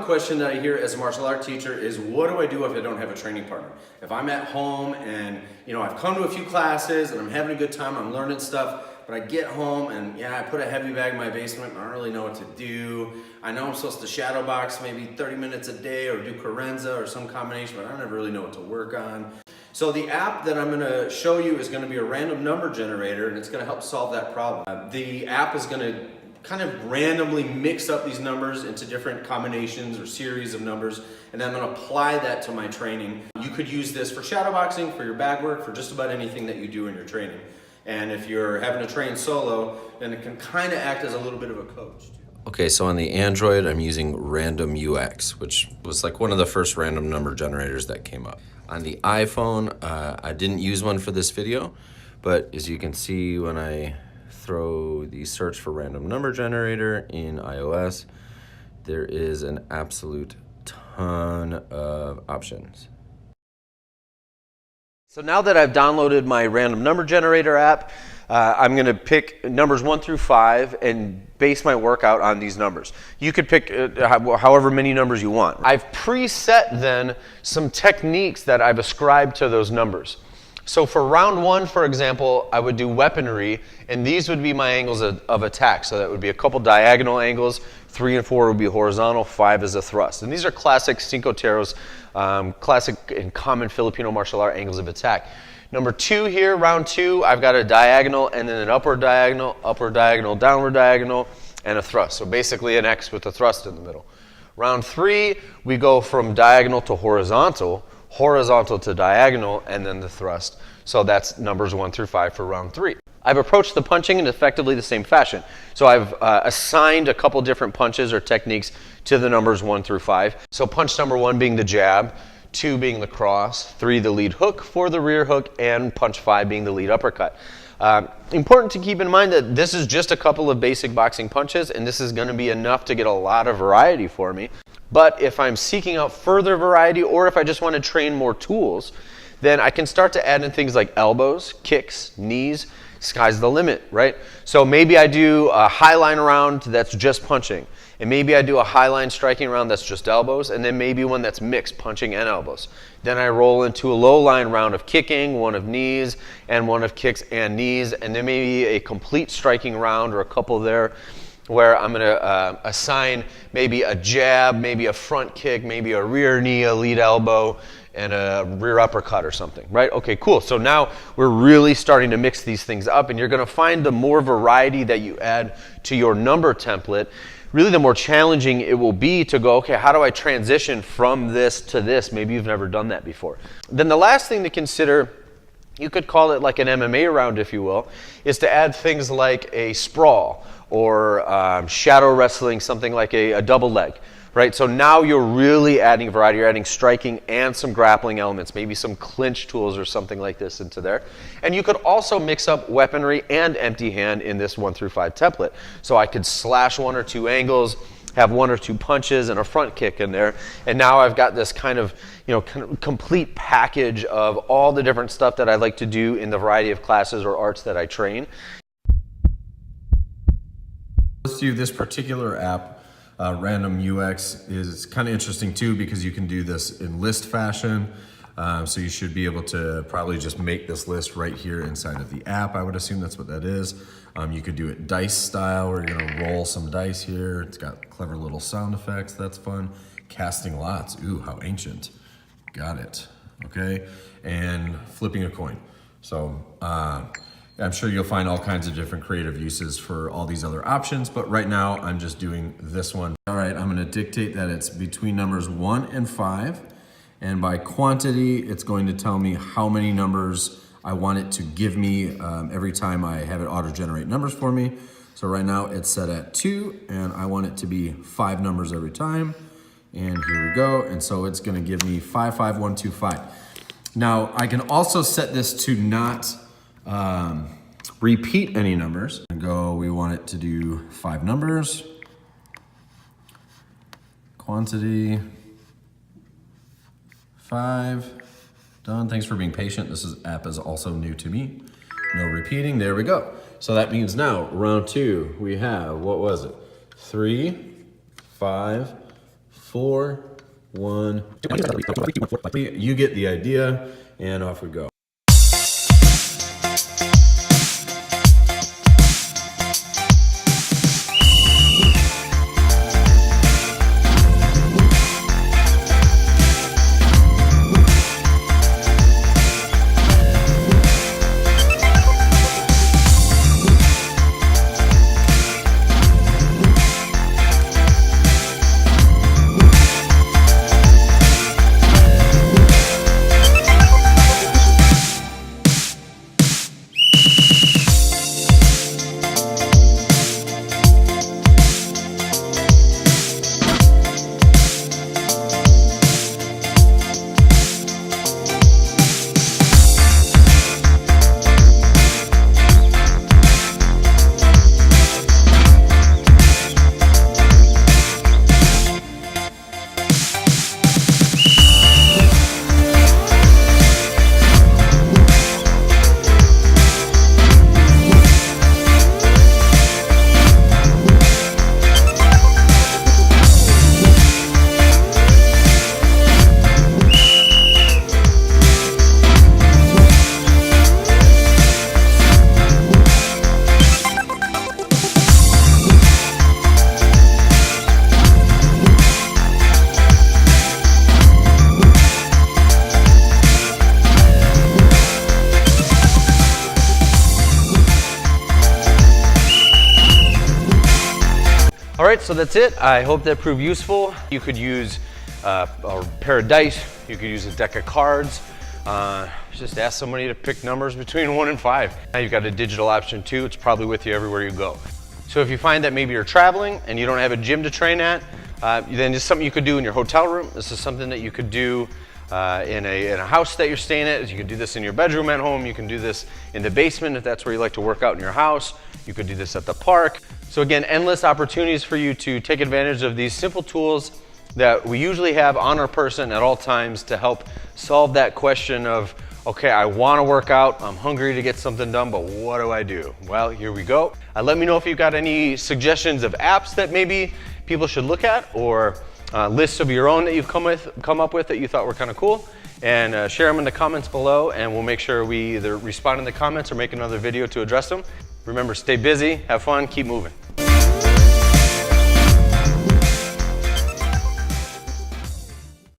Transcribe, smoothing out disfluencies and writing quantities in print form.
common question that I hear as a martial art teacher is, what do I do if I don't have a training partner? If I'm at home and I've come to a few classes and I'm having a good time, I'm learning stuff, but I get home and yeah, I put a heavy bag in my basement and I don't really know what to do. I know I'm supposed to shadow box maybe 30 minutes a day or do Carenza or some combination, but I don't ever really know what to work on. So the app that I'm going to show you is going to be a random number generator, and it's going to help solve that problem. The app is going to kind of randomly mix up these numbers into different combinations or series of numbers, and then I'm going to apply that to my training. You could use this for shadowboxing, for your bag work, for just about anything that you do in your training. And if you're having to train solo, then it can kind of act as a little bit of a coach. Okay, so on the Android, I'm using Random UX, which was like one of the first random number generators that came up. On the iPhone, I didn't use one for this video, but as you can see, when I throw the search for random number generator in iOS, there is an absolute ton of options. So now that I've downloaded my random number generator app, I'm going to pick numbers 1 through 5 and base my workout on these numbers. You could pick however many numbers you want. I've preset then some techniques that I've ascribed to those numbers. So for round 1, for example, I would do weaponry, and these would be my angles of attack. So that would be a couple diagonal angles, 3 and 4 would be horizontal, 5 is a thrust. And these are classic Cinco Terros, classic and common Filipino martial art angles of attack. Number 2 here, round 2, I've got a diagonal and then an upward diagonal, downward diagonal, and a thrust. So basically an X with a thrust in the middle. Round 3, we go from diagonal to horizontal to diagonal, and then the thrust. So that's numbers 1 through 5 for round 3. I've approached the punching in effectively the same fashion. So I've assigned a couple different punches or techniques to the numbers 1 through 5. So punch number 1 being the jab, 2 being the cross, 3 the lead hook, 4 the rear hook, and punch 5 being the lead uppercut. Important to keep in mind that this is just a couple of basic boxing punches, and this is going to be enough to get a lot of variety for me. But if I'm seeking out further variety, or if I just want to train more tools, then I can start to add in things like elbows, kicks, knees. Sky's the limit, right? So maybe I do a high line round that's just punching, and maybe I do a high line striking round that's just elbows, and then maybe one that's mixed punching and elbows. Then I roll into a low line round of kicking, one of knees, and one of kicks and knees, and then maybe a complete striking round or a couple there where I'm going to assign maybe a jab, maybe a front kick, maybe a rear knee, a lead elbow, and a rear uppercut or something, right? Okay, cool. So now we're really starting to mix these things up, and you're going to find the more variety that you add to your number template, really the more challenging it will be to go, okay, how do I transition from this to this? Maybe you've never done that before. Then the last thing to consider, you could call it like an MMA round, if you will, is to add things like a sprawl or shadow wrestling, something like a double leg. Right, so now you're really adding variety. You're adding striking and some grappling elements, maybe some clinch tools or something like this into there. And you could also mix up weaponry and empty hand in this 1 through 5 template. So I could slash 1 or 2 angles, have 1 or 2 punches and a front kick in there. And now I've got this kind of complete package of all the different stuff that I like to do in the variety of classes or arts that I train. Let's do this particular app. Random UX is kind of interesting too, because you can do this in list fashion. So you should be able to probably just make this list right here inside of the app. I would assume that's what that is. You could do it dice style, where you're gonna roll some dice here. It's got clever little sound effects, that's fun. Casting lots, ooh, how ancient. Got it, okay. And flipping a coin. So I'm sure you'll find all kinds of different creative uses for all these other options, but right now I'm just doing this one. All right, I'm gonna dictate that it's between numbers 1 and 5, and by quantity, it's going to tell me how many numbers I want it to give me every time I have it auto-generate numbers for me. So right now it's set at 2, and I want it to be 5 numbers every time. And here we go, and so it's gonna give me 5, 5, 1, 2, 5. Now, I can also set this to not repeat any numbers. We want it to do 5 numbers. Quantity, 5. Done. Thanks for being patient. This app is also new to me. No repeating. There we go. So that means now, round 2, we have, what was it? 3, 5, 4, 1, 2. You get the idea, and off we go. All right, so that's it. I hope that proved useful. You could use a pair of dice. You could use a deck of cards. Just ask somebody to pick numbers between 1 and 5. Now you've got a digital option too. It's probably with you everywhere you go. So if you find that maybe you're traveling and you don't have a gym to train at, then it's something you could do in your hotel room. This is something that you could do in a house that you're staying at. You can do this in your bedroom at home. You can do this in the basement if that's where you like to work out in your house. You could do this at the park. So again, endless opportunities for you to take advantage of these simple tools that we usually have on our person at all times to help solve that question of, okay, I want to work out, I'm hungry to get something done, but what do I do? Well, here we go. Let me know if you've got any suggestions of apps that maybe people should look at, or lists of your own that you've come up with that you thought were kind of cool, and share them in the comments below, and we'll make sure we either respond in the comments or make another video to address them. Remember, stay busy, have fun, keep moving.